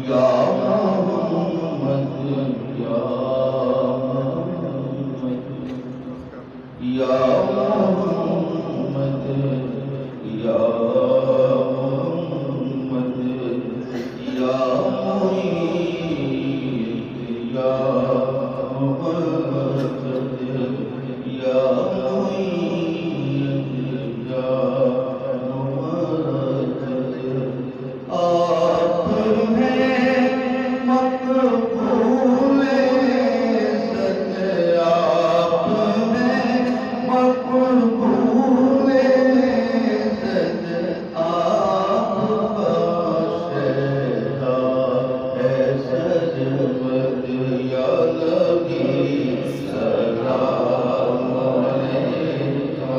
یا محمد یا یا محمد یا محمد یا معید یا ممجد یا معید یا ممجد آپ ہیں مقبول سچے آپ ہیں مقبول سچے آپ کا شہدا ہے سجود یا نبی سلام علیکہ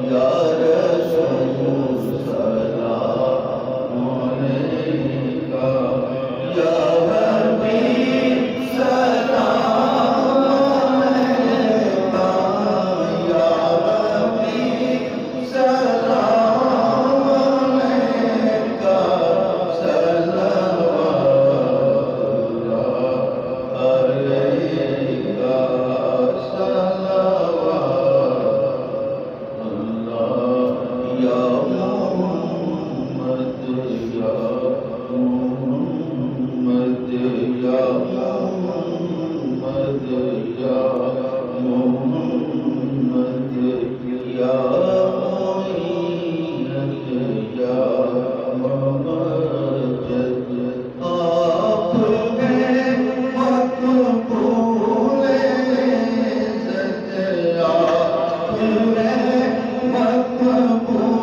یا رسول سلام علیکہ یا حبیب سلام علیکہ یا حبیب سلام علیکہ صلوات اللہ علیکہ صلوات اللہ یا محمد یا محمد یا محمد یا محمد یا معید یا ممجد آپ ہیں مقبول سچے آپ ہیں مقبول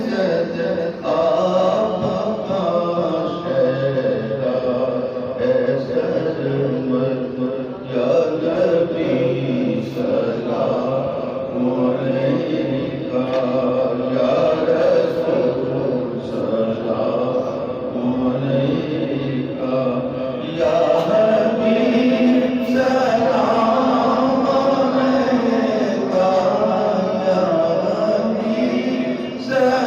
سچے آپ کا شہدا ہے سجود یا نبی سلام علیکہ یا رسول سلام علیکہ یا حبیب سلام علیکہ یا حبیب سلام